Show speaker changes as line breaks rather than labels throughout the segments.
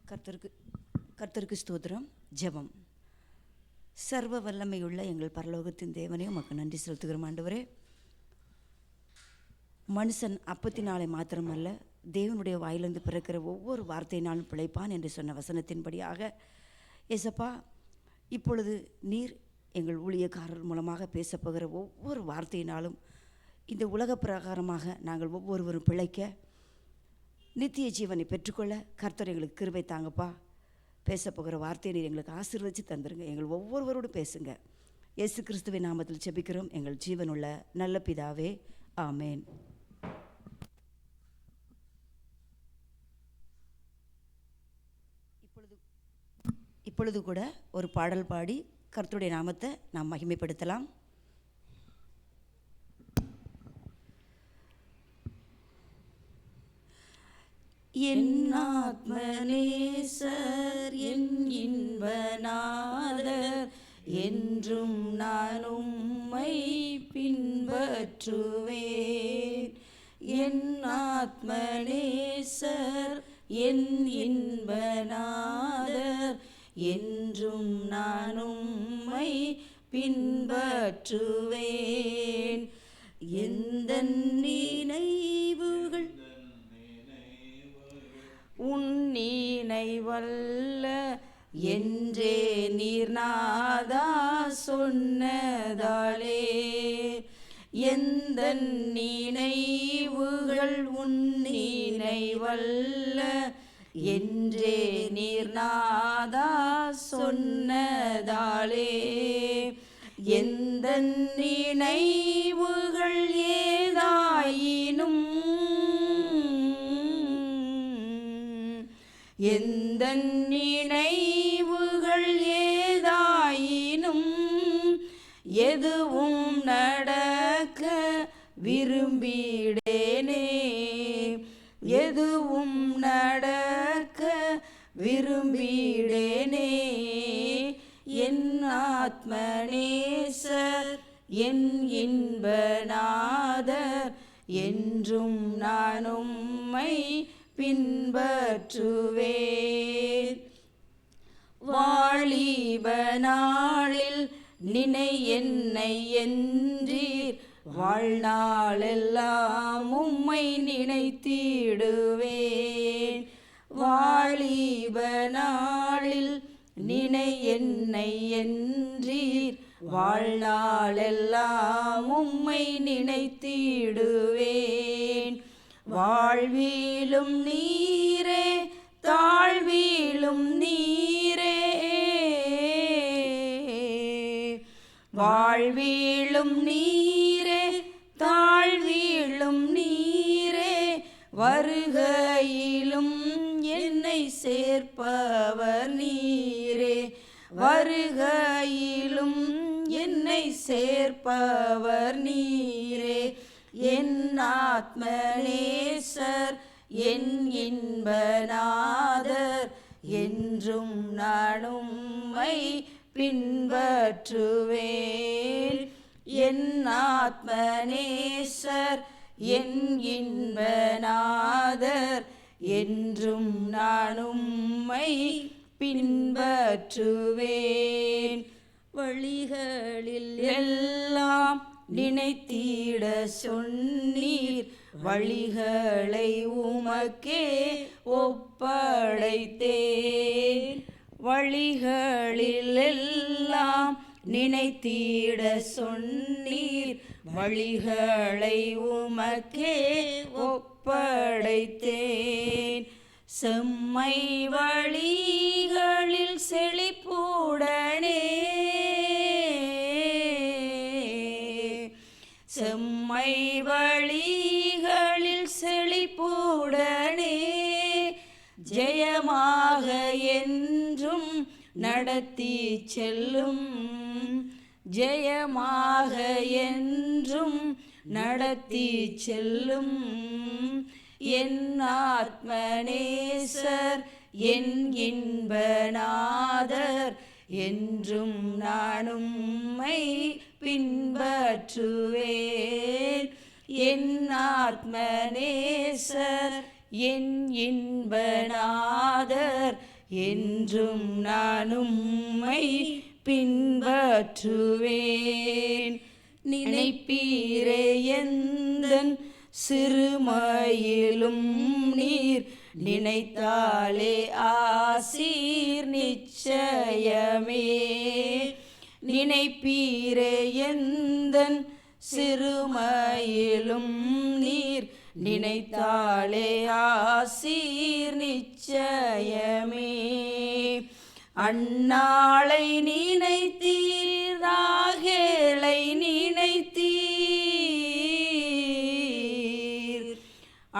கர்த்தருக்கு ஸ்தோத்திரம். ஜெபம். சர்வ வல்லமையுள்ள எங்கள் பரலோகத்தின் தேவனே, உமக்கு நன்றி செலுத்துகிறோம் ஆண்டவரே. மனுஷன் அப்பத்தினாலே மாத்திரமல்ல, தேவனுடைய வாயிலிருந்து பிறக்கிற ஒவ்வொரு வார்த்தையினாலும் பிழைப்பான் என்று சொன்ன வசனத்தின்படியாக ஏசப்பா, இப்பொழுது நீர் எங்கள் ஊழியக்காரர் மூலமாக பேசப்போகிற ஒவ்வொரு வார்த்தையினாலும் இந்த உலக பிரகாரமாக நாங்கள் ஒவ்வொருவரும் பிழைக்க, நித்திய ஜீவனை பெற்றுக்கொள்ள கர்த்தர் எங்களுக்கு கிருபை தாங்கப்பா. பேசப்போகிற வார்த்தையை நீர் எங்களுக்கு ஆசீர்வதித்து தந்துருங்க. எங்கள் ஒவ்வொருவரோடு பேசுங்க. இயேசு கிறிஸ்துவின் நாமத்தில் ஜெபிக்கிறோம் எங்கள் ஜீவனுள்ள நல்ல பிதாவே, ஆமேன். இப்பொழுது கூட ஒரு பாடல் பாடி கர்த்தருடைய நாமத்தை நாம் மகிமைப்படுத்தலாம். என் ஆத்மநேசர் என் இன்பநாதர், என்றும் நான் உம்மை பின்பற்றுவேன். என் ஆத்மநேசர் என் இன்பநாதர், என்றும் நான் உம்மை பின்பற்றுவேன். எந்த நினைவுகள் உன் நினைவல்ல என்றே நீர்நாதா சொன்னதாலே, எந்த நினைவுகள் உன் நினைவல்ல என்றே நீர்நாதா சொன்னதாலே, எந்த நினைவுகள் ஏதாயினும் எந்த நினைவுகள் ஏதாயினும் எதுவும் நடக்க விரும்பிடேனே, எதுவும் நடக்க விரும்பிடேனே. என் ஆத்மநேசர் என் இன்பநாதர், என்றும் நான் உம்மை பின்பற்றுவேன். வாலிப நாளில் நினை என்னை என்றீர், வாழ்நாளெல்லாம் உம்மை நினைத்திடுவேன். வாலிப நாளில் நினை என்னை என்றீர், வாழ்நாளெல்லாம் உம்மை நினைத்திடுவேன். வாழ்விலும் நீரே தாழ்விலும் நீரே, வாழ்விலும் நீரே தாழ்விலும் நீரே, வருகையிலும் என்னை சேர்ப்பவர் நீரே, வருகையிலும் என்னை சேர்ப்பவர் நீரே. என் ஆத்மநேசர் என் இன்பநாதர், என்றும் நான் உம்மை பின்பற்றுவேன். என் ஆத்மநேசர் என் இன்பநாதர், என்றும் நான் உம்மை பின்பற்றுவேன். வழிகளில் எல்லாம் நினைத்திட சொன்னீர், வழிகளை உமக்கே ஒப்படைத்தேன். வழிகளில் எல்லாம் நினைத்திட சொன்னீர், வழிகளை உமக்கே ஒப்படைத்தேன். செம்மை வழிகளில் செழிப்புடனே, செம்மை வழிகளில் செழிப்புடனே, ஜெயமாக என்றும் நடத்தி செல்லும், ஜெயமாக என்றும் நடத்தி செல்லும். என் ஆத்மநேசர் என் இன்பநாதர், என்றும் நான் உம்மை பின்பற்றுவேன். என் ஆத்மநேசர் என் இன்பநாதர்,
என்றும் நான் உம்மை பின்பற்றுவேன். நினைப்பீரே எந்தன் சிறுமையிலும் நீர் நினைத்தாலே ஆசீர் நிச்சயமே. நினைப்பீரே எந்தன் சிறுமையிலும் நீர் நினைத்தாலே ஆசீர் நிச்சயமே. அந்நாளை நினைத்தீர், ராகேலை நினைத்தீர்.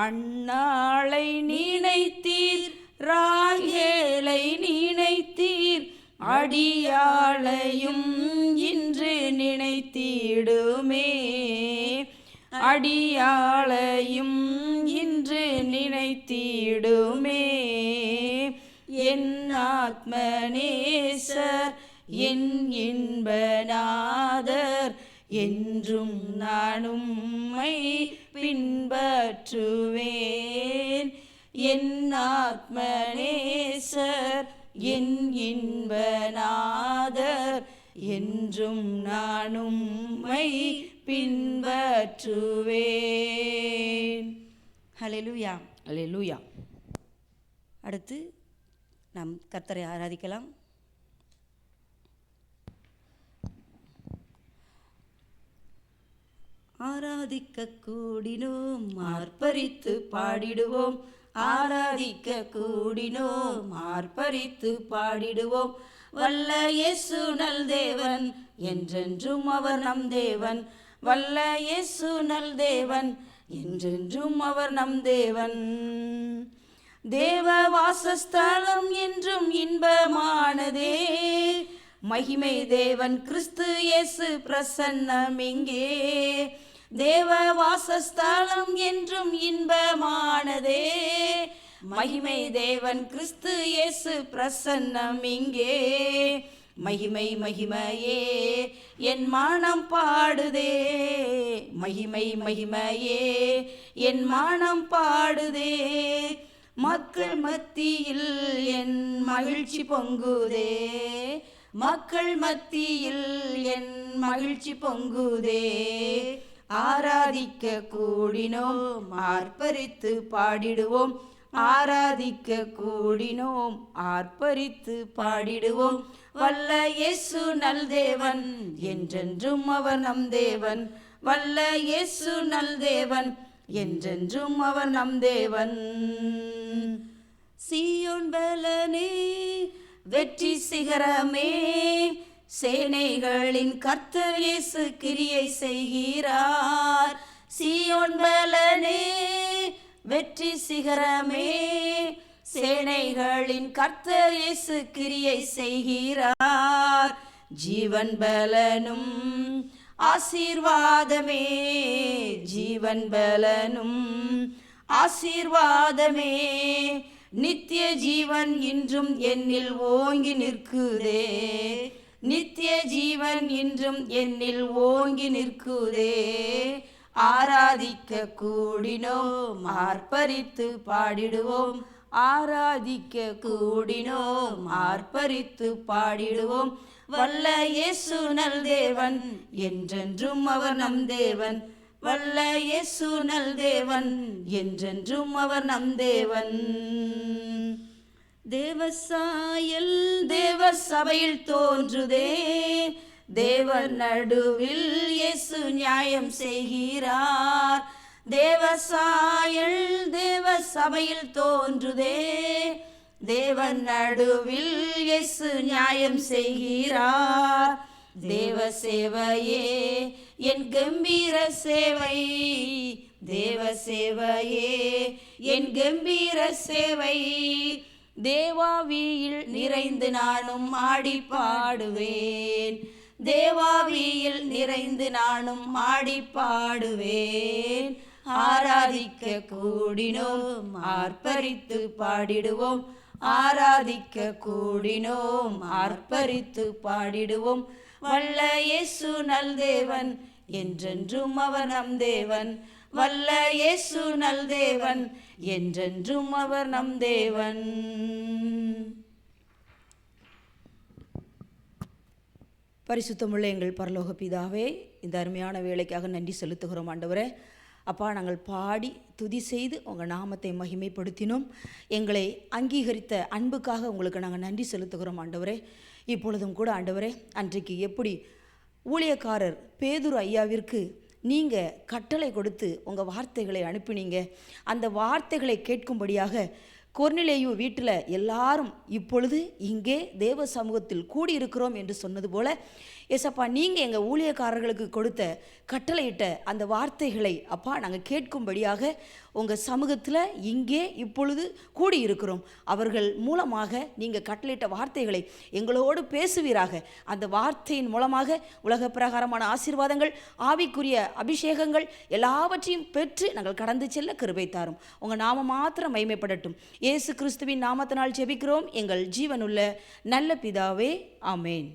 அந்நாளை நினைத்தீர், ராகேலை நினைத்தீர். அடியாளையும் இன்று நினைத்திடுமே. அடியாளையும் இன்று நினைத்திடுமே. என் ஆத்மநேசர் என் இன்பநாதர் என்றும் நான் உம்மை பின்பற்றுவேன். என் ஆத்மநேசர் என் இன்பநாதர் என்றும் நான் உம்மை பின்பற்றுவேன்.
ஹல்லேலூயா.
அல்லேலூயா.
அடுத்து நாம் கர்த்தரை ஆராதிக்கலாம். ஆராதிக்க கூடினோம், ஆர்ப்பரித்து பாடிடுவோம். ஆராதிக்க கூடினோம், ஆர்ப்பரித்து பாடிடுவோம். வல்ல இயேசு நல் தேவன், என்றென்றும் அவர் நம் தேவன். வல்ல இயேசு நல் தேவன், என்றென்றும் அவர் நம் தேவன். தேவ வாசஸ்தலம் என்றும் இன்பமானதே. மகிமை தேவன் கிறிஸ்து இயேசு பிரசன்னம் இங்கே. தேவ வாசஸ்தலம் என்றும் இன்பமானதே. மகிமை தேவன் கிறிஸ்து இயேசு பிரசன்னம் இங்கே. மகிமை மகிமையே என் மனம் பாடுதே. மகிமை மகிமையே என் மனம் பாடுதே. மக்கள் மத்தியில் என் மகிழ்ச்சி பொங்குதே. மக்கள் மத்தியில் என் மகிழ்ச்சி பொங்குதே. ஆராதிக்க கூடினோம், ஆர்ப்பரித்து பாடிடுவோம். ஆராதிக்க கூடினோம், ஆர்ப்பரித்து பாடிடுவோம். வல்ல இயேசு நல் தேவன், என்றென்றும் அவர் நம் தேவன். வல்ல இயேசு நல் தேவன், என்றென்றும் அவர் நம் தேவன். சீயோன் பலனே, வெற்றி சிகரமே, சேனைகளின் கர்த்தர் இயேசு கிரியை செய்கிறார். சீயோன் பலனே, வெற்றி சிகரமே, சேனைகளின் கர்த்தர் இயேசு கிரியை செய்கிறார். ஜீவன் பலனும் ஆசீர்வாதமே, ஜீவன் பலனும் ஆசீர்வாதமே. நித்திய ஜீவன் இன்றும் என்னில் ஓங்கி நிற்குதே. நித்திய ஜீவன் இன்றும் என்னில் ஓங்கி நிற்குதே. ஆராதிக்க கூடினோம், ஆர்ப்பரித்து பாடிடுவோம். ஆராதிக்க கூடினோம், ஆர்ப்பரித்து பாடிடுவோம். வல்ல இயேசு நல் தேவன், என்றென்றும் அவர் நம் தேவன். வல்ல இயேசு நல் தேவன், என்றென்றும் அவர் நம் தேவன். தேவசாயல் தேவ சபையில் தோன்றுதே. தேவன் நடுவில் இயேசு நியாயம் செய்கிறார். தேவசாயல் தேவ சபையில் தோன்றுதே. தேவன் நடுவில் இயேசு நியாயம் செய்கிறார். தேவ சேவையே என் கம்பீர சேவை. தேவ சேவையே என் கம்பீர சேவை. தேவாவியில் நிறைந்து நானும் ஆடி பாடுவேன். தேவாவியில் நிறைந்து நானும் ஆடி பாடுவேன். ஆராதிக்க கூடினோம், ஆர்ப்பரித்து பாடிடுவோம். ஆராதிக்க கூடினோம், ஆர்ப்பரித்து பாடிடுவோம். வல்ல இயேசு நல் தேவன், என்றென்றும் அவர் நம் தேவன். வல்ல இயேசு நல் தேவன், என்றென்றும் அவர் நம் தேவன்.
பரிசுத்தமுள்ள எங்கள் பரலோக பிதாவே, இந்த அருமையான வேலைக்காக நன்றி செலுத்துகிறோம் ஆண்டவரே. அப்பா, நாங்கள் பாடி துதி செய்து உங்கள் நாமத்தை மகிமைப்படுத்தினோம். எங்களை அங்கீகரித்த அன்புக்காக உங்களுக்கு நாங்கள் நன்றி செலுத்துகிறோம் ஆண்டவரே. இப்பொழுதும் கூட ஆண்டவரே, அன்றைக்கு எப்படி ஊழியக்காரர் பேதுரு ஐயாவிற்கு நீங்கள் கட்டளை கொடுத்து உங்கள் வார்த்தைகளை அனுப்பினீங்க, அந்த வார்த்தைகளை கேட்கும்படியாக கொர்நிலேயு வீட்டில் எல்லாரும் இப்பொழுது இங்கே தேவ சமூகத்தில் கூடியிருக்கிறோம் என்று சொன்னது போல, ஏசப்பா, நீங்கள் எங்கள் ஊழியக்காரர்களுக்கு கொடுத்த கட்டளையிட்ட அந்த வார்த்தைகளை அப்பா நாங்கள் கேட்கும்படியாக உங்கள் சமூகத்தில் இங்கே இப்பொழுது கூடியிருக்கிறோம். அவர்கள் மூலமாக நீங்கள் கட்டளையிட்ட வார்த்தைகளை எங்களோடு பேசுவீராக. அந்த வார்த்தையின் மூலமாக உலக பிரகாரமான ஆசீர்வாதங்கள், ஆவிக்குரிய அபிஷேகங்கள் எல்லாவற்றையும் பெற்று நாங்கள் கடந்து செல்ல கிருபை தாரும். உங்கள் நாமம் மாத்திரம் மகிமைப்படட்டும். இயேசு கிறிஸ்துவின் நாமத்தினால் ஜெபிக்கிறோம் எங்கள் ஜீவனுள்ள நல்ல பிதாவே, ஆமேன்.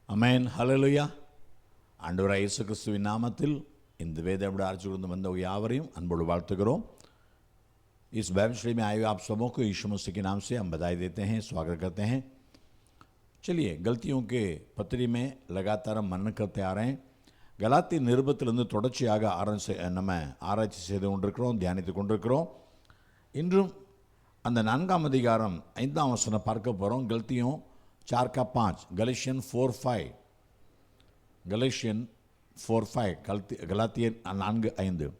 அமேன், ஹல்லேலூயா. ஆண்டவராகிய இயேசு கிறிஸ்துவின் நாமத்தில் இந்த வேத ஆட்சி கொண்டு வந்த யாவரையும் अनबोल வாழ்த்துகிறோம். इस बाइबल स्टडी में आए हुए आप सबों को यीशु मसीह के नाम से हम बधाई देते हैं, स्वागत करते हैं. चलिए, गलतियों के पत्री में लगातार हम मनन करते आ रहे हैं. கலாத்திய நிருபத்திலிருந்து தொடர்ச்சியாக நம்ம ஆராய்ச்சி செய்து கொண்டிருக்கிறோம், தியானித்து கொண்டிருக்கிறோம். இன்றும் அந்த 4ஆம் அதிகாரம் 5ஆம் வசனம் பார்க்க போகிறோம். கலத்தியோं 4:5, गलातियन 4:5, गलातियन 4:5, கலாத்தியர் 4:5.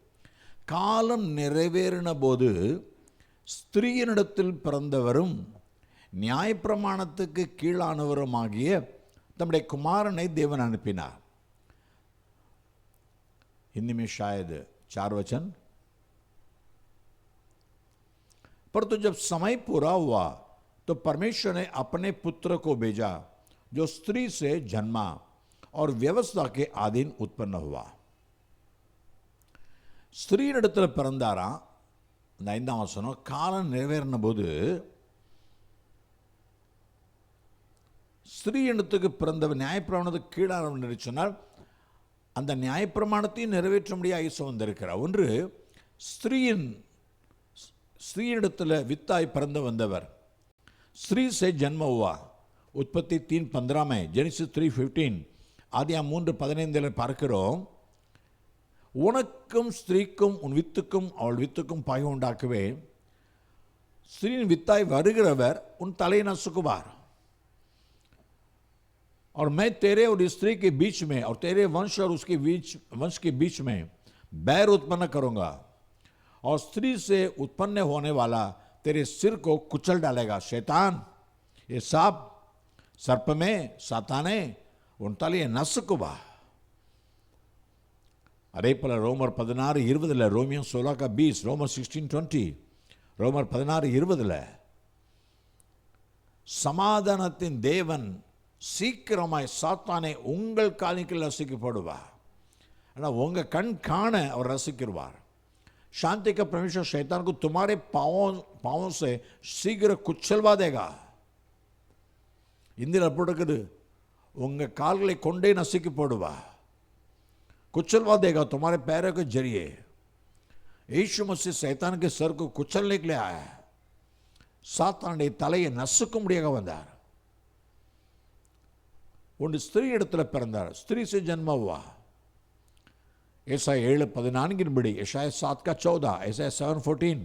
காலம் நிறைவேறின போது ஸ்திரீயினிடத்தில் பிறந்தவரும் நியாயப்பிரமாணத்துக்கு கீழானவருமாகிய தம்முடைய குமாரனை தேவன் அனுப்பினார். हिंदी में शायद 4 वचन. परंतु जब समय पूरा हुआ तो परमेश्वर ने अपने पुत्र को भेजा जो स्त्री से जन्मा और व्यवस्था के अधीन उत्पन्न हुआ. ஸ்திரீயிடத்தில் பிறந்தாரா. இந்த 5ஆம் வசனம், காலம் நிறைவேறின போது ஸ்திரீயிடத்துக்கு பிறந்தவர் நியாயப்பிரமாணத்துக்கு கீழானவர் என்று சொன்னால் அந்த நியாயப்பிரமாணத்தையும் நிறைவேற்ற முடியாது இயேசு வந்திருக்கிறார். ஒன்று, ஸ்திரீயிடத்தில் வித்தாய் பிறந்து வந்தவர். ஸ்திரீ से जन्म हुआ. उत्पत्ति 3:15 में, जेनेसिस 3:15, ஆதியாகமம் 3:15 பார்க்கிறோம். உனக்கும் ஸ்திரீக்கும் உன் வித்துக்கும் அவள் வித்துக்கும் பகை உண்டாக்குவேன். ஸ்திரீயின் வித்தாய் வருகிறவர் உன் தலையை நசுக்குவார். और मैं तेरे और स्त्री के बीच में और तेरे वंश और उसके वंश के बीच में बैर उत्पन्न करूंगा और स्त्री से उत्पन्न होने वाला तेरे सिर को कुचल डालेगा. शैतान, ये सांप, सर्प में साताने उन तले नसकुबा. அதே போல் ரோமர் 16:20, ரோமியன் 16:20, ரோமர் 16:20, ரோமர் 16:20 சமாதானத்தின் தேவன் சீக்கிரமாய் சாத்தானை உங்கள் காலில் ரசிக்க போடுவார். ஆனால் உங்கள் கண் காண அவர் ரசிக்கிறார். शांति का परमेश्वर शैतान को तुम्हारे पाँवों से शीघ्र कुचलवा देगा. இந்தியில் அப்படி இருக்குது, உங்கள் கால்களை கொண்டே நசுக்கி போடுவா. कुचलवा देगा तुम्हारे पैरों के जरिए. यीशु मसीह शैतान के सर को कुचलने के लिए आया. சாத்தானுடைய தலையை நசுக்கும்படியாக வந்தார். ஒன்று ஸ்திரீ இடத்துல பிறந்தார், ஸ்திரீ से जन्म हुआ. ஏசாயா 7:14 படி, ஏசாயா 7:14, ஏசாயா 7:14,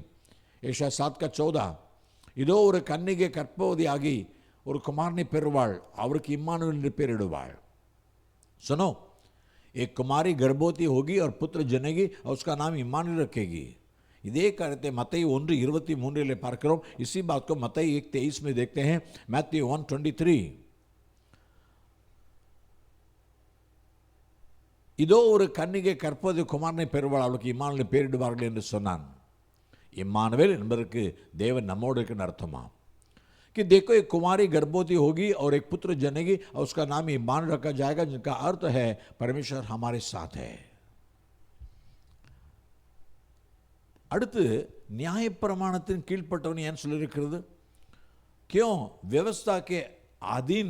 ஏசாயா 7:14, இதோ ஒரு கன்னிகை கர்ப்பவதியாகி ஒரு குமாரனை பெறுவாள், அவருக்கு இம்மானுவேல் என்று பெயரிடுவாள். सुनो, एक कुमारी गर्भवती होगी और पुत्र जनेगी और उसका नाम इम्मानुएल रखेगी. இதே காரியத்தை மத்தேயு 1:23 பார்க்கிறோம். इसी बात को मत्ती 1:23 में देखते हैं. मैथ्यू 1:23, இதோ ஒரு கன்னிகை கற்பது குமாரனை பெறுவாள், அவளுக்கு இம்மானுவேல் பெயரிடுவார்கள் என்று சொன்னான். இம்மானுவேல் என்பதற்கு தேவன் நம்மோடு இருக்குன்னு அர்த்தமா. कि देखो एक कुमारी गर्भवती होगी और एक पुत्र जनेगी और उसका नाम इम्मानुएल रखा जाएगा, जिनका अर्थ है परमेश्वर हमारे साथ है. அடுத்து நியாயப்பிரமாணத்தின் கீழ்ப்பட்டவன் ஏன் சொல்லியிருக்கிறது? क्यों? व्यवस्था के अधीन,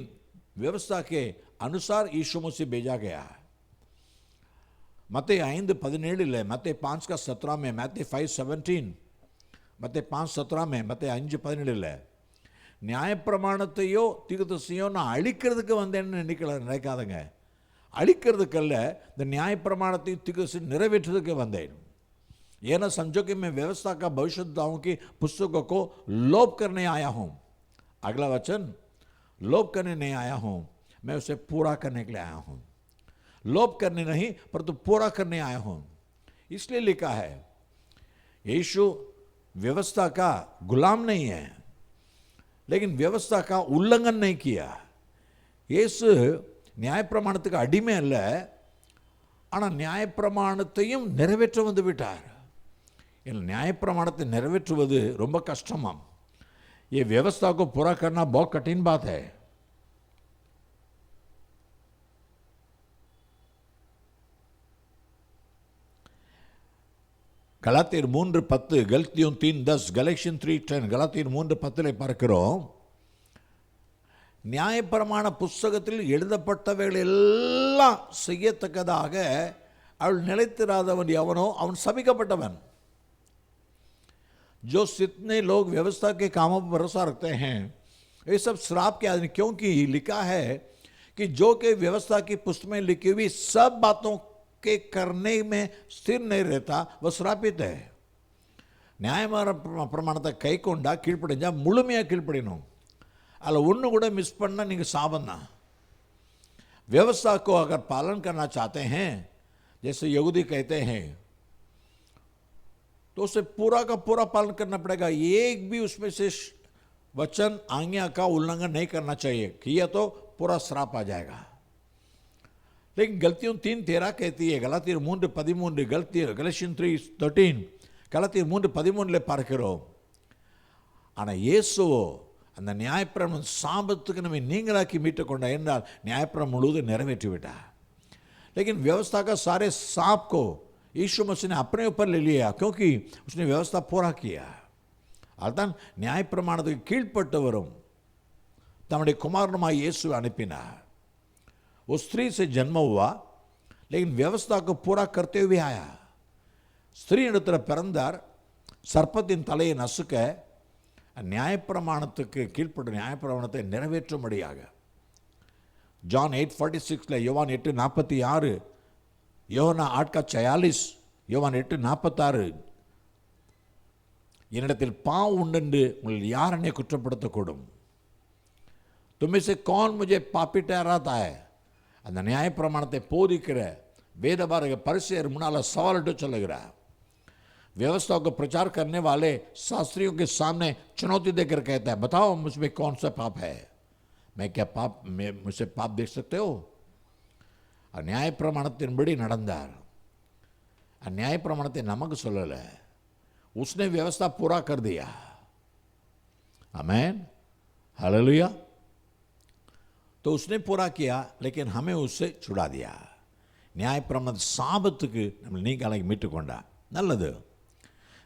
व्यवस्था के अनुसार यीशु मसीह भेजा गया है. मत्ती 5:17, मत्ती 5:17 में, मत्ती 5:17, मत्ती 5:17 में, मत्ती 5:17, நியாயப்பிரமாணத்தையோ தீர்க்கதரிசியோ நான் அழிக்கிறதுக்கு வந்தேன்னு நினைக்காதங்க. அழிக்கிறதுக்கல்ல, இந்த நியாயப்பிரமாணத்தையும் தீர்க்கதரிசியும் நிறைவேற்றுறதுக்கு வந்தேன். ஏன்னா समझो कि मैं व्यवस्था का भविष्यद्वक्ताओं की पुस्तकों को लोप करने आया हूँ. अगला वचन, लोप करने नहीं आया हूँ, मैं उसे पूरा करने के लिए आया हूँ. लोप करने नहीं परंतु पूरा करने आया हूँ. इसलिए लिखा है, यीशु व्यवस्था का गुलाम नहीं है, लेकिन व्यवस्था का उल्लंघन नहीं किया. இயேசு நியாயப்பிரமாணத்துக்கு அடிமை அல்ல, ஆனால் நியாயப்பிரமாணத்தையும் நிறைவேற்ற வந்து விட்டார். நியாயப்பிரமாணத்தை நிறைவேற்றுவது ரொம்ப கஷ்டமாம். ये व्यवस्था को पूरा करना बहुत कठिन बात है. கலாத்தியர் 3:10, கலாத்தியர் 3:10, கலேஷியன் 3:10, கலாத்தியர் 3:10 பார்க்கிறோம். நியாயப்பிரமாண புஸ்தகத்தில் எழுதப்பட்டவைகள் எல்லாம் செய்யத்தக்கதாக அவள் நிலைத்திராதவன் எவனோ அவன் சபிக்கப்பட்டவன். जो जितने लोग व्यवस्था के कामों पर भरोसा रखते हैं ये सब श्राप के आदमी, क्योंकि लिखा है कि जो कि व्यवस्था की पुस्तक में लिखी हुई सब बातों के करने में स्थिर नहीं रहता वह श्रापित है. நியாயமான பிரமாணத்தை கை கொண்டா கீழ்ப்படிஞ்சா முழுமையாக கீழ்ப்படியணும். அதில் ஒன்று கூட மிஸ் பண்ணால் நீங்கள் சாபம் தான். व्यवस्था को अगर पालन करना चाहते हैं, जैसे यहूदी कहते हैं, तो उसे पूरा का पूरा पालन करना पड़ेगा. एक भी उसमें से वचन आज्ञा का उल्लंघन नहीं करना चाहिए. किया तो पूरा श्राप आ जाएगा. लेकिन गलतियों 3:13 कहती है, गलातियर 3:13, गलेशियन 3:13, गलातियर 3:13 பார்க்கிறோம். ஆனால் இயேசுவோ அந்த நியாயப்பிரமாணம் சாபத்துக்கு நம்மை நீங்களாக்கி மீட்டு கொண்டார் என்றால் நியாயப்பிரமாணம் முழுவதும் நிறைவேற்றி விட்டார். लेकिन व्यवस्था का सारे सांप को यीशु मसीह ने अपने ऊपर ले लिया, क्योंकि उसने व्यवस्था पूरा किया. அதான் நியாயப்பிரமாணத்துக்கு கீழ்ப்பட்டவரும் தம்முடைய குமாரனுமாய் இயேசு அனுப்பினார். वो स्त्री से जन्म हुआ, लेकिन व्यवस्था को पूरा करते हुए आया. स्त्री இடத்துல பிறந்தார், சர்ப்பத்தின் தலையை நசுக்க நியாயப்பிரமாணத்துக்கு கீழ்ப்பட்ட நியாயப்பிரமாணத்தை நிறைவேற்றும்படியாக. ஜான் 8:46, யோவான் 8:46, யோவான் 8:46, யோவான் 8:46, என்னிடத்தில் பாவம் உண்டென்று உங்கள் யார் என்னை குற்றப்படுத்தக்கூடும்? तुम्हें से कौन मुझे पापी ठहराता है? அந்த நியாயப்பிரமாணத்தை போதிக்கிற வேதபாரக பரிசேயர் முன்னால் சவாலிட்டு சொல்லுகிறார். व्यवस्था को प्रचार करने वाले शास्त्रियों के सामने चुनौती देकर कहता है, बताओ मुझमें कौन सा पाप है? मैं क्या पाप, मुझसे पाप देख सकते हो? न्याय प्रमाणத்தின்படி நடந்தார். न्याय प्रमाणத்தை நமக்கு சொல்லலை, उसने व्यवस्था पूरा कर दिया। आमेन, हालेलुया। तो उसने पूरा किया, लेकिन हमें उससे छुड़ा दिया। न्याय प्रमाण சாபத்துக்கு நம்ம நீங்களாகி மீட்டு கொண்டா। நல்லது,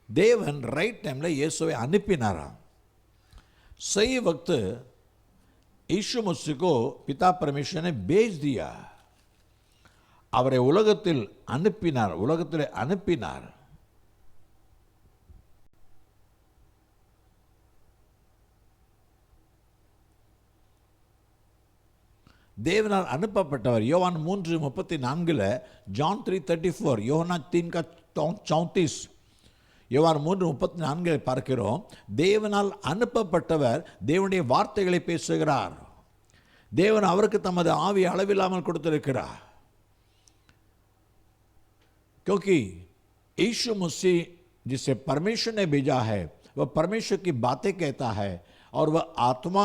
தேவன் ரைட் டைம்ல இயேசுவை அனுப்பினாராம்। सही वक्त यीशु मसीह को पिता परमेश्वर ने भेज दिया। அவரை உலகத்தில் அனுப்பினார், உலகத்தில் அனுப்பினார்। தேவனால் அனுப்பப்பட்டவர் யோவான் 3:34, ஜான் 3:34, யோனா 3:34, யோவான் 3:34 பார்க்கிறோம்। தேவனால் அனுப்பப்பட்டவர் தேவனுடைய வார்த்தைகளை பேசுகிறார்। தேவன் அவருக்கு தமது ஆவி அளவில்லாமல் கொடுத்திருக்கிறார்। क्योंकि यीशु मसीह जिसे परमेश्वर ने भेजा है वह परमेश्वर की बातें कहता है, और वह आत्मा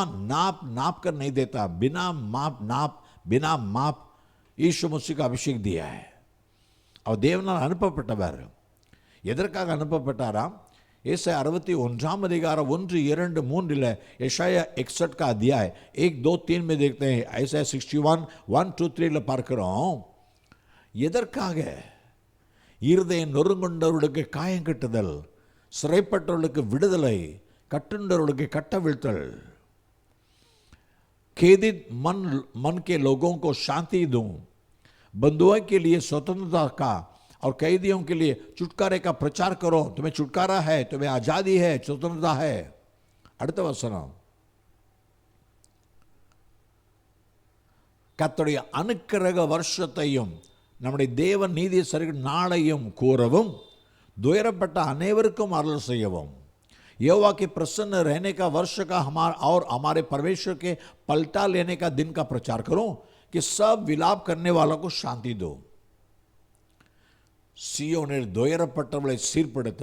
नाप कर नहीं देता। बिना माप यीशु मसीह का अभिषेक दिया है। और தேவனால் அனுப்பப்பட்டவர் எதற்காக அனுப்பப்பட்டாராம்? ஏசாயா 61 அதிகாரம் 1, 2, 3 ஏசாயா 61 का अध्याय 1, 2, 3 में देखते हैं। ऐसा 61, 1, 2, 3 பார்க்கிறோம்। எதற்காக? இருதயம் நொறுங்குண்டவர்களுக்கு காயம் கட்டுதல், சிறைப்பட்டவர்களுக்கு விடுதலை, कट्टुंडरों कट्टविழ்तल, खेदित मन के लोगों को शांति दूं, बंधुओं के लिए स्वतंत्रता का और कैदियों के लिए छुटकारे का प्रचार करो। तुम्हें छुटकारा है, तुम्हें आजादी है, स्वतंत्रता है। அடுத்த வசனம், கர்த்தருடைய அனுக்கிரக வருஷத்தையும் நம்முடைய தேவன் நீதியை சரிகிற நாளையும் கூறவும், துயரப்பட்ட அனைவருக்கும் அருள் செய்யவும், यहोवा के प्रसन्न रहने का वर्ष का हमारे परमेश्वर के पलटा लेने का दिन का प्रचार करो, कि सब विलाप करने वालों को शांति दो। சியோனில் துயரப்பட்டவர்களை சீர்படுத்த,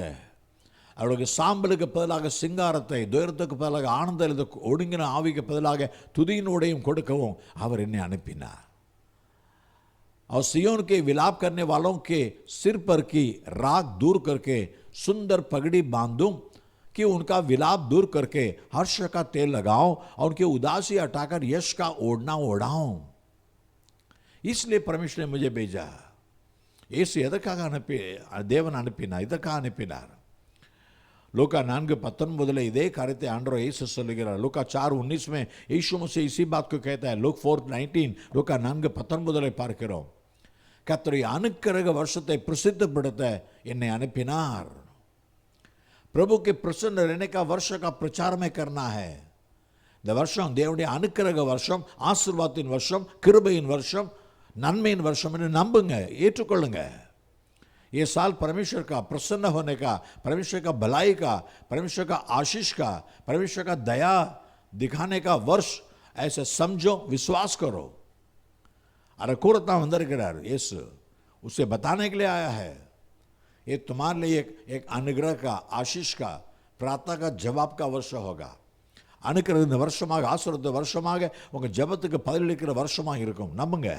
அவர்களுக்கு சாம்பலுக்கு பதிலாக சிங்காரத்தை, துயரத்துக்கு பதிலாக ஆனந்த ஒடுங்கின ஆவிக்கு பதிலாக துதியினுடையும் கொடுக்கவும் அவர் என்னை அனுப்பினார்। और सियोन के विलाप करने वालों के सिर पर की राख दूर करके सुंदर पगड़ी बांधूं, कि उनका विलाप दूर करके हर्ष का तेल लगाओ, और उनकी उदासी हटाकर यश का ओढ़ना ओढ़ाऊं। इसलिए परमेश्वर ने मुझे भेजा। यीशु எதற்காக தேவன் அனுப்பினார், இதற்காக அனுப்பினார்। லூக்கா 4:19 இதே காரியத்தை ஆண்டவர் இயேசு சொல்லுகிறார்। லூக்கா 4:19 में यीशु मसीह इसी बात को कहता है। लूक 4:19, லூக்கா 4:19 பார்க்கிறோம்। கர்த்தருடைய அனுக்கிரக வருஷத்தை பிரசித்தப்படுத்த என்னை அனுப்பினார்। प्रभु के प्रसन्न रहने का वर्ष का प्रचार में करना है। இந்த வருஷம் தேவனுடைய அனுக்கிரக வருஷம், ஆசீர்வாதத்தின் வருஷம், கிருபையின் வருஷம், நன்மையின் வருஷம் என்று நம்புங்க, ஏற்றுக்கொள்ளுங்க। ये साल परमेश्वर का प्रसन्न होने का, परमेश्वर का भलाई का, परमेश्वर का आशीष का, परमेश्वर का दया दिखाने का वर्ष ऐसे समझो, विश्वास करो। अरे கூறத்தான் வந்திருக்கிறார் இயேசு, उसे बताने के लिए आया है। ये तुम्हारे लिए एक अनुग्रह का, आशीष का, प्रार्थना का जवाब का वर्ष होगा। அனுக்கிரக வருஷமாக, ஆசீர்வாத வருஷமாக, உங்க ஜெபத்துக்கு பதிலளிக்கிற வருஷமாக இருக்கும், நம்புங்க।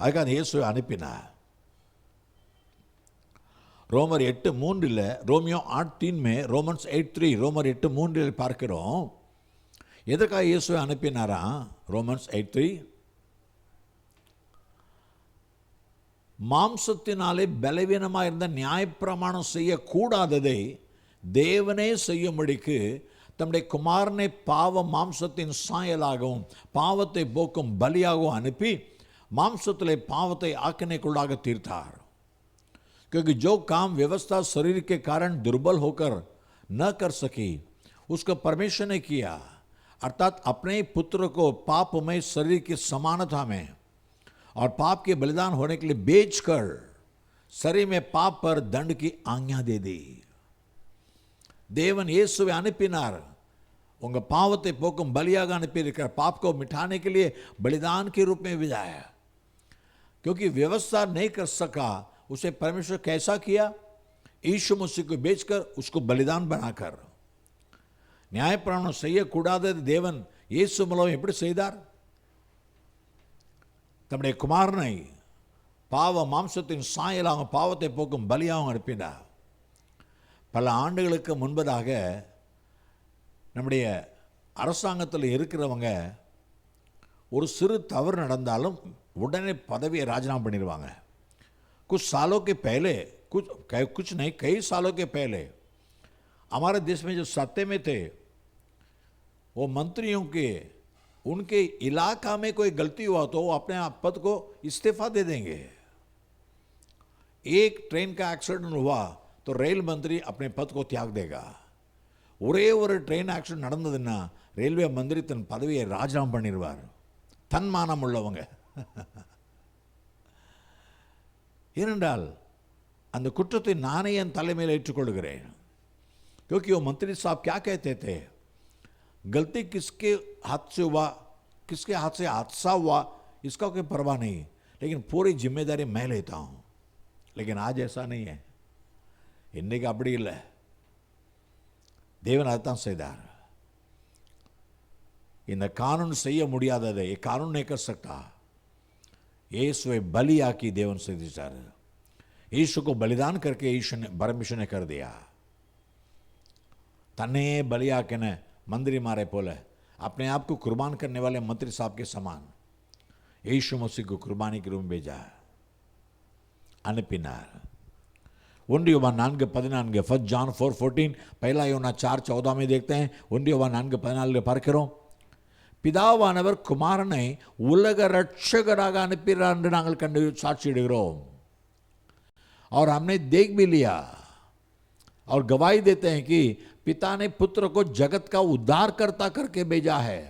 அதுக்காக இயேசுவை அனுப்பினார்। ரோமர் 8:3, ரோமியோ 8:3 में, रोमन्स 8:3, ரோமர் 8:3 பார்க்கிறோம்। எதற்காக இயேசுவை அனுப்பினாரா? ரோமன்ஸ் 8:3, மாம்சத்தினாலே பலவீனமாக இருந்த நியாயப்பிரமாணம் செய்யக்கூடாததை தேவனே செய்யும்படிக்கு தம்முடைய குமாரனை பாவ மாம்சத்தின் சாயலாகவும் பாவத்தை போக்கும் பலியாகவும் அனுப்பி மாம்சத்திலே பாவத்தை ஆக்கினைக்குள்ளாக தீர்த்தார்। क्योंकि जो काम व्यवस्था शरीर के कारण दुर्बल होकर न कर सकी, उसको परमेश्वर ने किया, अर्थात अपने पुत्र को पापमय शरीर की समानता में और पाप के बलिदान होने के लिए बेचकर शरीर में पाप पर दंड की आज्ञा दे दी। தேவன் இயேசுவை அனுப்பினார், உங்க பாவத்தை போக்கும் பலியாக அனுப்பியிருக்கிறார், पाप को मिटाने के लिए बलिदान के रूप में भेजा। क्योंकि व्यवस्था नहीं कर सका, उसे परमेश्वर कैसा किया? यीशु मसीह को बेचकर उसको बलिदान बनाकर। நியாயப்பிரமாணம் செய்யக்கூடாத தேவன் இயேசு மூலம் எப்படி செய்தார்? தம்முடைய குமாரனை பாவ மாம்சத்தின் சாயலாக பாவத்தை போக்கும் பலியாகவும் அனுப்பினார். பல ஆண்டுகளுக்கு முன்பதாக நம்முடைய அரசாங்கத்தில் இருக்கிறவங்க ஒரு சிறு தவறு நடந்தாலும் உடனே பதவியை ராஜினாமா பண்ணிடுவாங்க. कुछ सालों के पहले, कुछ नहीं कई सालों के पहले हमारे देश में जो सत्ते में थे वो मंत्रियों के उनके इलाका में कोई गलती हुआ तो वो अपने आप पद को इस्तीफा दे देंगे. एक ट्रेन का एक्सीडेंट हुआ तो रेल मंत्री अपने पद को त्याग देगा. ஒரே ஒரு ட்ரெயின் ஆக்சிடென்ட் நடந்ததுன்னா ரயில்வே மந்திரி தன் பதவியை ராஜினாமா பண்ணிடுவார். தன்மானம் உள்ளவங்க. ஏனென்றால் அந்த குற்றத்தை நானே என் தலைமையில் ஏற்றுக்கொள்கிறேன். क्योंकि वो मंत्री साहब क्या कहते थे, गलती किसके हाथ से हुआ, किसके हाथ से हादसा हुआ इसका कोई परवाह नहीं, लेकिन पूरी जिम्मेदारी मैं लेता हूँ. लेकिन आज ऐसा नहीं है. இன்னைக்கு அப்படி இல்லை. தேவன் அதுதான் செய்தார். இந்த கானூன் செய்ய முடியாததை ये कानून नहीं कर सकता. यीशुவை बलियाकी देवन से दिचार. यीशु को बलिदान करके यीशु ने परमेश्वर ने कर दिया. तन्ने बलियाके ने मंदिरी मारे पोले अपने आप को कुर्बान करने वाले मंत्री साहब के समान यीशु मसीह को कुर्बानी के रूप में भेजा. अनपिनार 1 யோவான் 4:14 1 John 4:14 पहला யோனா 4:14 में देखते हैं. 1 யோவான் 4:14 பார்க்கிறோம். பிதாவானவர் குமாரனை உலக ரட்சகராக அனுப்பினார் என்று நாங்கள் கண்டு சாட்சியிடுகிறோம். और हमने देख भी लिया और गवाही देते हैं कि पिता ने पुत्र को जगत का उद्धारकर्ता करके भेजा है.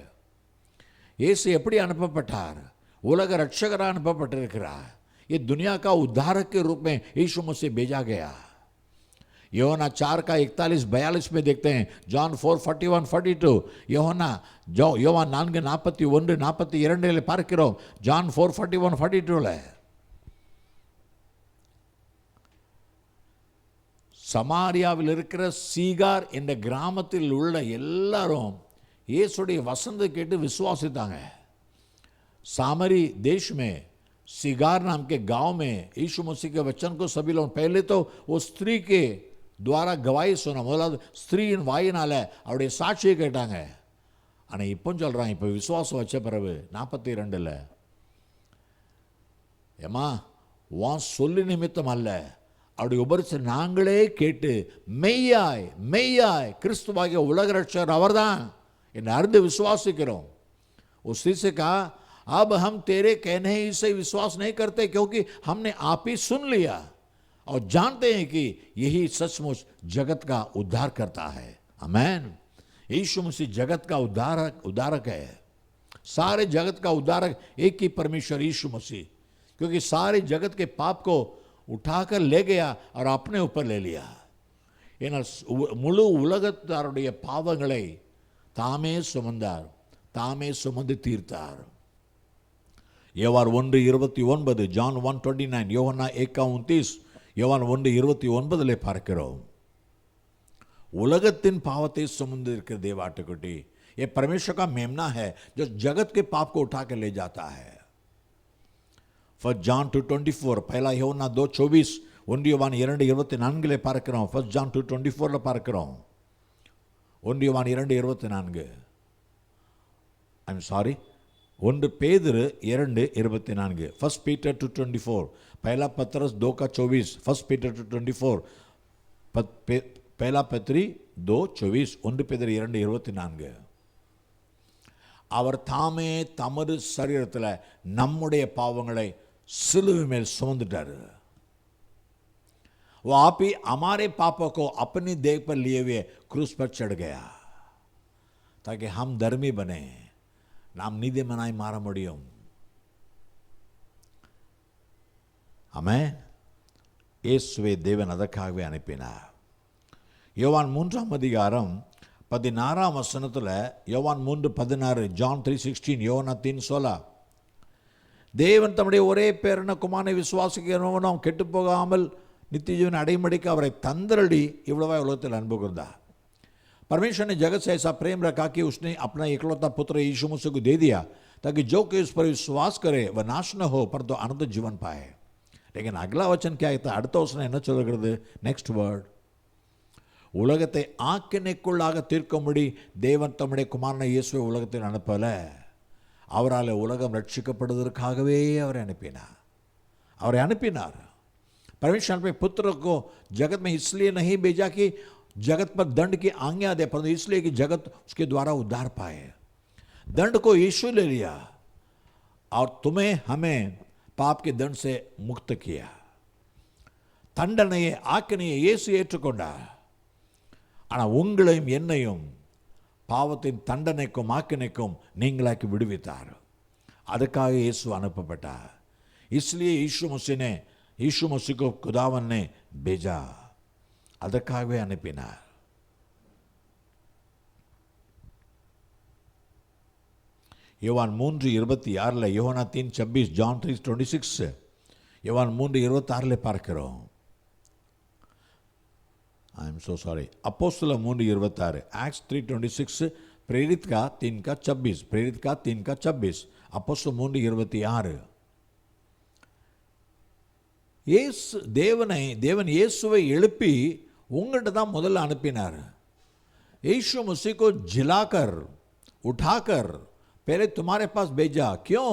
இயேசு எப்படி அனுப்பப்பட்டார்? உலக ரட்சகராக அனுப்பப்பட்டிருக்கிறார். ये दुनिया का उद्धारक के रूप में यीशु मसीह भेजा गया. யோனா 4:41-42 में देखते हैं. John 4:41-42 யோனா யோவான் 4:41-42 பார்க்கிறோம். John 4:41-42 சமாரியாவில் இருக்கிற சீகார் என்ற கிராமத்தில் உள்ள எல்லாரும் இயேசுடைய வசனத்தை கேட்டு விசுவாசித்தாங்க. सामरी देश में सिगार नाम के गांव में यीशु मसीह के वचन को सभी लोग पहले तो वो स्त्री के द्वारा गवाही सुना. முதலாவது ஸ்திரீயின் வாயினால அவருடைய சாட்சியை கேட்டாங்க. ஆனால் இப்போ சொல்கிறான், இப்போ விசுவாசம் வச்ச பிறகு 42 ஏமா உன் சொல்லி நிமித்தம் அல்ல, அவருடைய உபரிசை நாங்களே கேட்டு மெய்யாய் மெய்யாய் கிறிஸ்துவாகிய உலக ரட்சகர் அவர்தான் என்று அறிந்து விசுவாசிக்கிறோம். उस स्त्री से कहा, अब हम तेरे कहने ही से विश्वास नहीं करते क्योंकि हमने आप ही सुन लिया और जानते हैं कि यही सचमुच जगत का उद्धार करता है. आमेन. यीशु मसीह जगत का उद्धारक है. सारे जगत का उद्धारक एक ही परमेश्वर यीशु मसीह, क्योंकि सारे जगत के पाप को उठाकर ले गया और अपने ऊपर ले लिया. முழு உலகத்தாருடைய பாவங்களை தாமே சுமந்தார், தாமே சுமந்து தீர்த்தார். யோவான் 1:29 John 1:29 யோவான் 1:29 யோவான் 1:29 பார்க்கிறோம். உலகத்தின் பாவத்தை சுமந்து இருக்கிற देवाटकुटी ये परमेश्वर का मेमना है जो जगत के पाप को उठा के ले जाता है. 1 John 2:24 पहला யோவான் 2:24 1 யோவான் 2:24 பார்க்கிறோம். 1 John 2:24 பார்க்கிறோம். 1 யோவான் 2:24 I'm sorry 1 பேதுரு 2:24 1 Peter 2:24 पहला पत्रस 2:24 1 Peter 2:24 पहला पत्री 2:24 1 பேதுரு 2:24 அவர் தாமே தமது சரீரத்தில் நம்முடைய பாவங்களை சிலுவை மேல் சுமந்துட்டார். वो आप ही हमारे पापों को अपनी देह पर लिए हुए क्रूस पर चढ़ गया ताकि हम धर्मी बने, நாம் நீதிமானாய் மாற முடியும். ஆமென். இயேசுவை தேவன் அதற்காகவே அனுப்பினார். யோவான் 3:16 யோவான் 3:16 John 3:16 யோவான் 3:16 தேவன் தம்முடைய ஒரே பேரான குமாரனை விசுவாசிக்கிறவனும் கெட்டு போகாமல் நித்திய ஜீவனை அடையும்படிக்கு அவரை தந்தரடி இவ்வளவாய் உலகத்தில் அன்பு கூர்ந்தார். परमेश्वर ने जगत से ऐसा प्रेम रखा कि उसने अपना इकलौता पुत्र यीशु मसीह को दे दिया ताकि जो कि उस पर विश्वास करे वह नाश न हो परंतु अनंत जीवन पाए. लेकिन अगला वचन क्या कहता है? அடுத்த வசனம் என்ன சொல்கிறது? நெக்ஸ்ட் வேர்ட், உலகத்தை ஆக்கினைக்குள்ளாக தீர்க்கும்படி தேவன் தம்முடைய குமாரனை இயேசுவை உலகத்தில் அனுப்பல, அவரால் உலகம் ரட்சிக்கப்படுவதற்காகவே அவரை அனுப்பினார். परमेश्वर ने पुत्र को जगत में इसलिए नहीं भेजा कि जगत पर दंड की आज्ञा दे, परंतु इसलिए कि जगत उसके द्वारा उद्धार पाए. दंड को यीशु ले लिया और तुम्हें हमें पाप के दंड से मुक्त किया. தண்டனையை ஆக்கினையை இயேசு ஏற்றுக்கொண்டார். ஆனால் உங்களையும் என்னையும் பாவத்தின் தண்டனைக்கும் ஆக்கினைக்கும் நீங்களாக்கி விடுவித்தார். அதுக்காக இயேசு அனுப்பப்பட்டார். इसलिए यीशु मसीह को खुदावन ने भेजा, அதற்காகவே அனுப்பினார். யோவான் 3:26, யோவானா 3:26, ஜான் 3:26, யோவான் 3:26 பார்க்கிறோம். आई एम सो सॉरी, அப்போஸ்தலர் 3:26, एक्ट्स 3:26, प्रेरित का 3:26, प्रेरित का 3:26, அப்போஸ்தலர் 3:26. தேவன் இயேசுவை எழுப்பி உங்கள்கிட்ட தான் முதல்ல அனுப்பினார். यीशु मसीह को जिलाकर उठाकर पहले तुम्हारे पास भेजा. क्यों?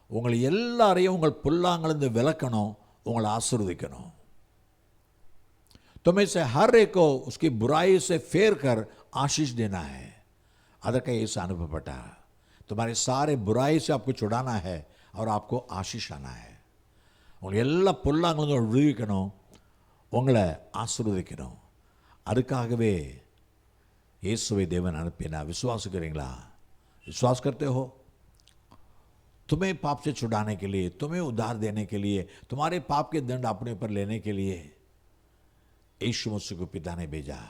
உங்களை எல்லாரையும் உங்கள் புல்லாங்கிலிருந்து விலக்கணும், உங்களை ஆசீர்வதிக்கணும். तुम्हें से हर एक को उसकी बुराई से फेर कर आशीष देना है. அதற்கு இயேசு அனுப்பப்பட்டார். तुम्हारे सारे बुराई से आपको छुड़ाना है और आपको आशीष आना है. உங்களை எல்லா பொல்லாங்களும் விடுவிக்கணும், உங்களை ஆசீர்வதிக்கணும். அதுக்காகவே இயேசுவை தேவன் அனுப்பினார். விசுவாசிக்கிறீங்களா? विश्वास करते हो? तुम्हें पाप से छुड़ाने के लिए, तुम्हें उद्धार देने के लिए, तुम्हारे पाप के दंड अपने ऊपर लेने के लिए यीशु मसीह को पिता ने भेजा.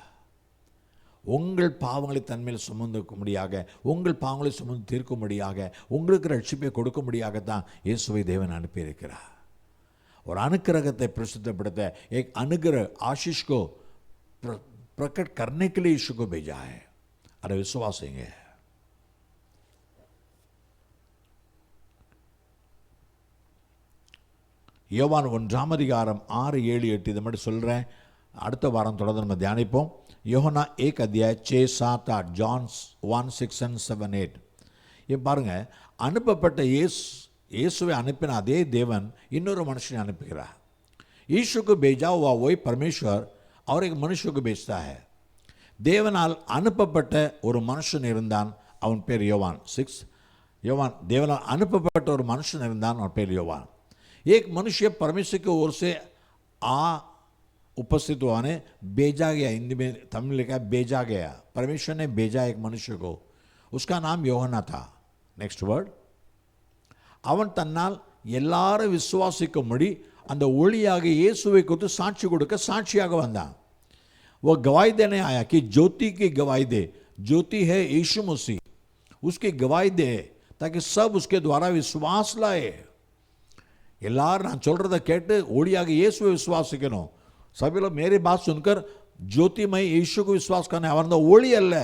உங்கள் பாவங்களை தன்மேல் சுமந்துக்கும்படியாக, உங்கள் பாவங்களை சுமந்து தீர்க்கும்படியாக, உங்களுக்கு ரட்சிப்பை கொடுக்கும்படியாகத்தான் இயேசுவை தேவன் அனுப்பியிருக்கிறார். और अनुग्रहத்தை प्रसिद्धப்படுத்த एक अनुग्रह आशीष को प्रकट करने के लिए यीशु को भेजा है. अरे विश्वास है. யோவான் 1:6, 6, 7, 8 இது மட்டும் சொல்கிறேன். அடுத்த வாரம் தொடர்ந்து நம்ம தியானிப்போம். யோஹனா 1:6-7-8, ஜான் 1:6-7-8. இப்போ பாருங்கள், அனுப்பப்பட்ட இயேசுவை அனுப்பின அதே தேவன் இன்னொரு மனுஷனை அனுப்புகிறார். यीशु को भेजा हुआ वही परमेश्वर और एक मनुष्य को भेजता है. தேவனால் அனுப்பப்பட்ட ஒரு மனுஷன் இருந்தான், அவன் பேர் யோவான். 6 யோவான், தேவனால் அனுப்பப்பட்ட ஒரு மனுஷன் இருந்தான், அவன் பேர் யோவான். एक मनुष्य परमेश्वर की ओर से उपस्थित हुआ ने भेजा गया. हिंदी में तमिल लिखा भेजा गया. परमेश्वर ने भेजा एक मनुष्य को, उसका नाम யோஹனா था. नेक्स्ट वर्ड, அவன் தன்னால் எல்லாரும் விசுவாசிக்கும்படி அந்த ஒளியாக இயேசுவை குறித்து சாட்சி கொடுக்க சாட்சியாக வந்தான். वो गवाही देने आया कि ज्योति की गवाही दे. ज्योति है यीशु मसीह, उसकी गवाही दे ताकि सब उसके द्वारा विश्वास लाए. எல்லாரும் நான் சொல்கிறத கேட்டு ஒளியாக இயேசுவை விசுவாசிக்கணும். सभी लोग मेरी बात सुनकर ज्योतिमय यीशु को विश्वास करने. அவன் அந்த ஒளி அல்ல,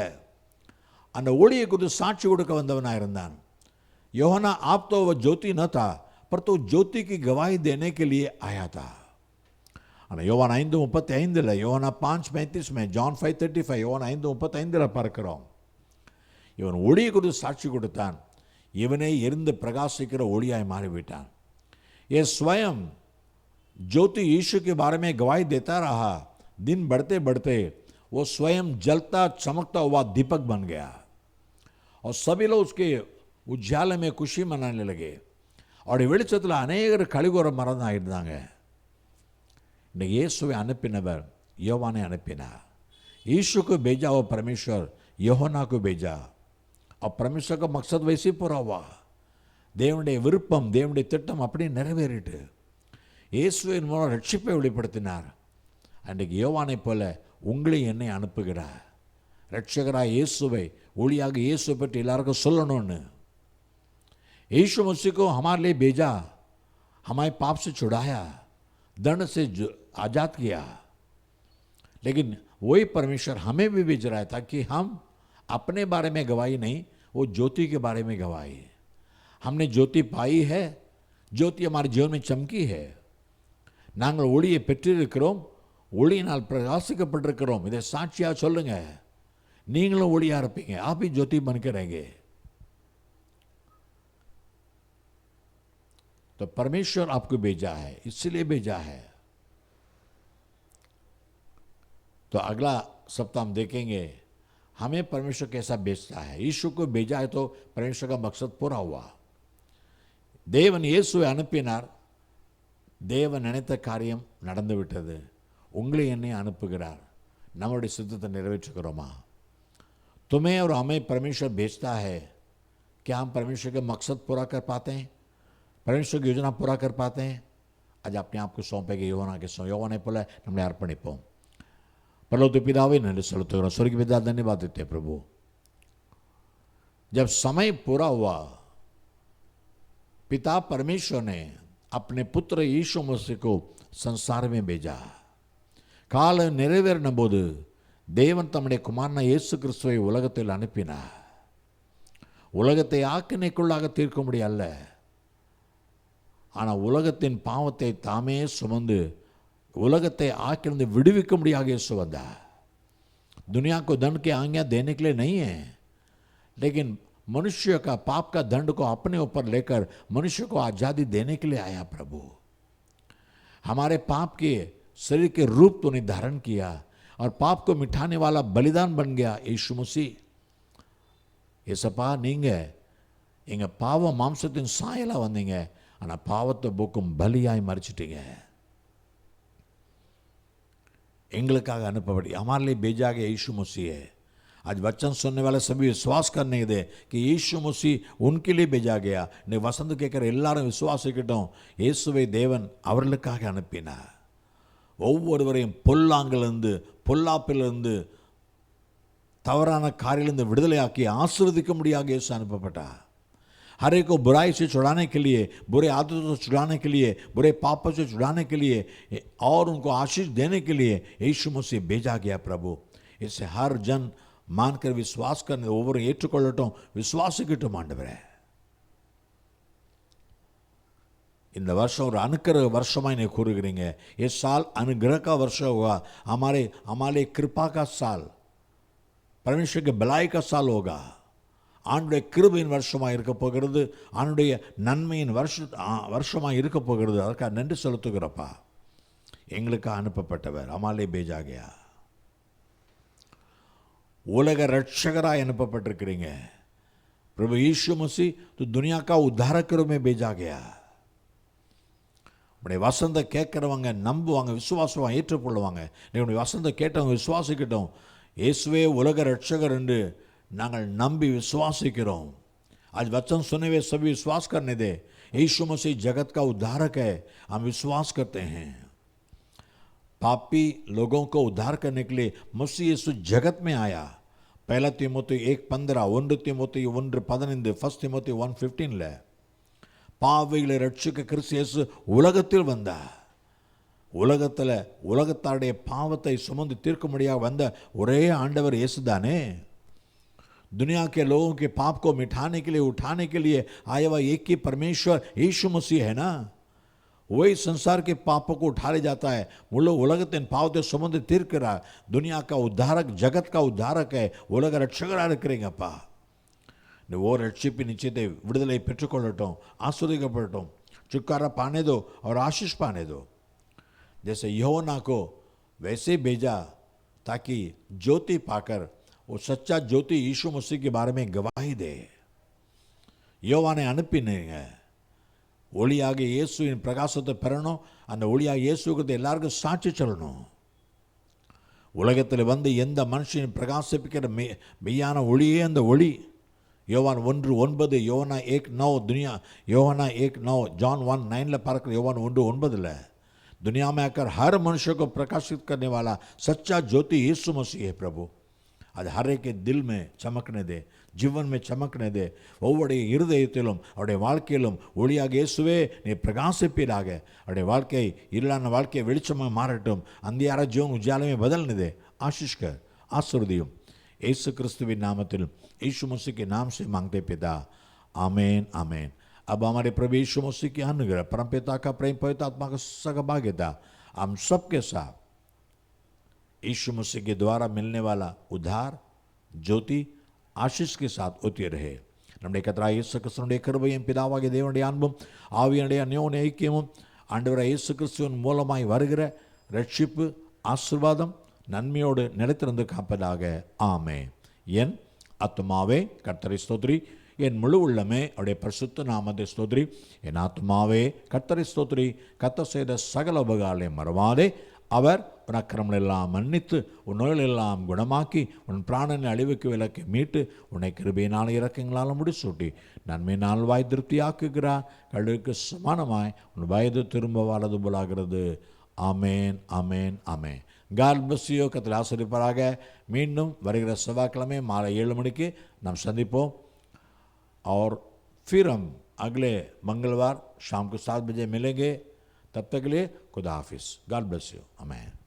அந்த ஒளியை குறித்து சாட்சி கொடுக்க வந்தவனாக இருந்தான். யோஹனா आप तो वह ज्योति न था, पर तो ज्योति की गवाही देने के लिए आया था. ஆனால் யோவான் 5:35, யோவானா 5:35, ஜான் 5:35, யோவான் 5:35 பார்க்கிறோம். இவன் ஒளியை குறித்து சாட்சி கொடுத்தான். இவனே எரிந்து பிரகாசிக்கிற ஒளியாய் மாறிவிட்டான். ये स्वयं ज्योति यीशु के बारे में गवाही देता रहा. दिन बढ़ते बढ़ते वो स्वयं जलता चमकता हुआ दीपक बन गया और सभी लोग उसके उज्जाले में खुशी मनाने लगे. और வெளிச்சத்தில் அநேகர் கலிகூற மறந்து இருந்தாங்க. இந்த இயேசுவை அனுப்பினவர் யோவானை அனுப்பினார். यीशु को भेजा वो परमेश्वर யோஹனா को भेजा और परमेश्वर का मकसद वैसे पूरा हुआ. தேவனுடைய விருப்பம், தேவனுடைய திட்டம் அப்படியே நிறைவேறிட்டு இயேசுவின் மூலம் ரட்சிப்பை வெளிப்படுத்தினார். அன்றைக்கு யோவானை போல உங்களை என்னை அனுப்புகிறார். ரட்சகராக இயேசுவை, ஒளியாக இயேசுவை பற்றி எல்லாருக்கும் சொல்லணும்னு. यीशु मसीह को हमारे लिए भेजा, हमारे पाप से छुड़ाया, दंड से आज़ाद किया. लेकिन वही परमेश्वर हमें भी भेज रहा है ताकि हम अपने बारे में गवाही नहीं, वो ज्योति के बारे में गवाही. हमने ज्योति पाई है, ज्योति हमारे जीवन में चमकी है. நாங்கள் ஒளியை பெற்றிருக்கிறோம், ஒளியினால் பிரகாசிக்கப்பட்டிருக்கிறோம். இதை சாட்சியாக சொல்லுங்க. நீங்களும் ஒளியா இருப்பீங்க. आप भी ज्योति बनकर रहेंगे. तो परमेश्वर आपको भेजा है, इसलिए भेजा है. तो अगला सप्ताह हम देखेंगे हमें परमेश्वर कैसा भेजता है. यीशु को भेजा है तो परमेश्वर का मकसद पूरा हुआ. தேவன் இயேசுவை அனுப்பினார். தேவன் நினைத்த காரியம் நடந்து விட்டது. உங்களை என்னை அனுப்புகிறார். நம்முடைய சித்தத்தை நிறைவேற்றுகிறோமா? तुम्हें और हमें परमेश्वर भेजता है. क्या हम परमेश्वर का मकसद पूरा कर पाते हैं? परमेश्वर की योजना पूरा कर पाते हैं? आज अपने आप को सौंपेंगे யோவானை போல நம்மளை அர்ப்பணிப்போம். परलोक पितावे नन्हे सलुत्तुகிறோம். स्वर्गीय पिता धन्यवाद देते हैं प्रभु. जब समय पूरा हुआ पिता परमेश्वर ने अपने पुत्र यीशु मसीह को संसार में भेजा. காலம் நிறைவேறின போது தேவன் தம்முடைய குமாரனான இயேசு கிறிஸ்துவை உலகத்தில் அனுப்பினார். உலகத்தை ஆக்கினைக்குள்ளாக தீர்க்க முடியல, ஆனால் உலகத்தின் பாவத்தை தாமே சுமந்து उलगते आके विड़विक यीशु वंदा. दुनिया को दंड की आज्ञा देने के लिए नहीं है, लेकिन मनुष्य का पाप का दंड को अपने ऊपर लेकर मनुष्य को आज़ादी देने के लिए आया. प्रभु हमारे पाप के शरीर के रूप तो ने धारण किया और पाप को मिटाने वाला बलिदान बन गया यीशु मसीह. येसपा நீங்க எங்க பாவ மாம்சத்தின் சாயலா வந்தீங்க, ஆனா பாவத்தை போக்கும் பலியாய் மரிச்சிட்டீங்க. எங்களுக்காக அனுப்பப்படி हमारे लिए भेजा गया यीशु मसीह है. आज वचन सुनने वाले सभी विश्वास करने दे कि यीशु मसीह उनके लिए भेजा गया. ने वसंत केकर எல்லாரும் விசுவாசிக்கட்டும். இயேசுவை தேவன் அவர்களுக்காக அனுப்பினார். ஒவ்வொருவரையும் பொல்லாங்கிலிருந்து பொல்லாப்பிலிருந்து தவறான காரியங்களிலிருந்து விடுதலையாக்கி ஆசீர்வதிக்கும்படியாக இயேசு அனுப்பப்பட்டார். हर एक को बुराई से छुड़ाने के लिए, बुरे आदतों से छुड़ाने के लिए, बुरे पापों से छुड़ाने के लिए और उनको आशीष देने के लिए यीशु मसीह भेजा गया. प्रभु इससे हर जन मानकर विश्वास करने ओवर ஏற்றுக்கொள்ளட்டும், விசுவாசிக்கட்டும். ஆண்டவரே இந்த வருஷம் ஒரு அனுக்கிரக வருஷமாக நீ கூறுகிறீங்க. ये साल अनुग्रह का वर्ष होगा. हमारे कृपा का साल, परमेश्वर के भलाई का साल होगा. ஆண்டுடைய கிருபையின் வருஷமாக இருக்க போகிறது. ஆண்டுடைய நன்மையின் வருஷமாக இருக்க போகிறது. அதற்காக நன்றி செலுத்துகிறப்பா. எங்களுக்காக அனுப்பப்பட்டவர் हमारे भेजा गया. உலக ரட்சகராய் அனுப்பப்பட்டிருக்கிறீங்க. प्रभु यीशु मसीह तो दुनिया का उद्धारक के रूप में भेजा गया. உடைய வசந்த கேட்கிறவங்க நம்புவாங்க, விசுவாசமாக ஏற்றுக்கொள்ளுவாங்க. உடைய வசந்த கேட்டவங்க விசுவாசிக்கட்டும். இயேசுவே உலக ரட்சகர் என்று நாங்கள் நம்பி விசுவாசிக்கிறோம். आज वचन सुने हुए सभी विश्वास करने दे. यीशु मसीह जगत का उद्धारक है, हम विश्वास करते हैं. पापी लोगों को उद्धार करने के लिए मसीह यीशु जगत में आया. पहला तीमुथी 1:15, 1 तीमुथी 1:15, 1 तीमुथी 1:15 பாவிகளை ரட்சிக்க கிறிஸ்து இயேசு உலகத்தில் வந்தார். உலகத்தாருடைய பாவத்தை சுமந்து தீர்க்கும்படியாக வந்த ஒரே ஆண்டவர் இயேசு தானே. दुनिया के लोगों के पाप को मिटाने के लिए, उठाने के लिए आया हुआ एक ही परमेश्वर यीशु मसीह है ना. वही संसार के पापों को उठा ले जाता है. वो लोग उलगतिन पावते संबंध तीर्करा दुनिया का उद्धारक, जगत का उद्धारक है. उलग रक्षकरा இருக்கிறீங்கப்பா. वो रक्षिपी निश्चित विடுதலை பெற்றுக்கொள்ளட்டும், ஆசீர்வதிக்கப்படட்டும். छुटकारा पाने दो और आशीष पाने दो. जैसे यूहन्ना को वैसे भेजा ताकि ज्योति पाकर वो सच्चा ज्योति यीशु मसीह के बारे में गवाही दे. யோவானை அனுப்பினீங்க. ஒளியாக இயேசுவின் பிரகாசத்தை பெறணும். அந்த ஒளியாக இயேசுக்கு எல்லாருக்கும் சாட்சி சொல்லணும். உலகத்தில் வந்து எந்த மனுஷன் பிரகாசிப்பிக்கிற மெய்யான ஒளியே அந்த ஒளி. யோவான் 1:9, யோவானா 1:9, दुनिया யோவானா 1:9, जॉन 1:9 பார்க்கிற யோவான் 1:9 दुनिया में आकर हर मनुष्य को प्रकाशित करने वाला सच्चा ज्योति यीशु मसीह है. प्रभु அது हर एक के दिल में चमकने दे, जीवन में चमकने दे. ஒவ்வொருடைய இருதயத்திலும் அவருடைய வாழ்க்கையிலும் ஒளியாக இயேசுவே நீ பிரகாசிப்பீராக. அவருடைய வாழ்க்கை இருளான வாழ்க்கையை வெளிச்சமாக மாறட்டும். अंधियारा जीवन उजाले में बदलने दे. आशीष कर, आशीर्वदिயும். यीशु क्रिस्तुविன் நாமத்தில் यीशु मसीह के नाम से मांगते पिता, आमेन आमेन. अब हमारे प्रभु यीशु मसीह की अनुग्रह, परमपिता का प्रेम, पवित्र आत्मा का सहभागिता हम सबके साथ यीशु मसीह के द्वारा मिलने वाला उद्धार, ज्योति, आशीष के साथ होती रहे. நம்முடைய கர்த்தராகிய இயேசு கிறிஸ்துவினுடைய கிருபையும் பிதாவாகிய தேவனுடைய அன்பும் ஆவியினுடைய அந்யோன்ய ஐக்கியமும் ஆண்டவராகிய இயேசு கிறிஸ்துவின் மூலமாய் வருகிற ரட்சிப்பு, ஆசீர்வாதம் நன்மையோடு நிலைத்திருந்து காப்பதாக. ஆமென். என் ஆத்துமாவே கர்த்தரை ஸ்தோத்திரி, என் முழு உள்ளமே அவருடைய பரிசுத்த நாமத்தை ஸ்தோத்திரி. என் ஆத்துமாவே கர்த்தரை ஸ்தோத்திரி, கர்த்தர் செய்த சகல உபகாரங்களையும் மறவாதே. அவர் உன் அக்கிரமங்கள் எல்லாம் மன்னித்து, உன் நோய்கள் எல்லாம் குணமாக்கி, உன் பிராணனை அழிவுக்கு விலக்கி மீட்டு, உன்னை கிருபையினால் இரக்கங்களால் முடிசூட்டி நன்மையினால் வாய் திருப்தியாக்குகிறார். கழுகுக்கு சமானமாய் உன் வயது திரும்ப வலது போலாகிறது. ஆமேன், ஆமேன், ஆமேன். God bless you. கர்த்தர் ஆசீர்வதிப்பாராக. மீண்டும் வருகிற செவ்வாய்க்கிழமை மாலை 7 மணிக்கு நாம் சந்திப்போம். और फिर हम अगले मंगलवार शाम को 7 बजे मिलेंगे. तब तक के लिए खुदा हाफिज. God bless you. आमीन.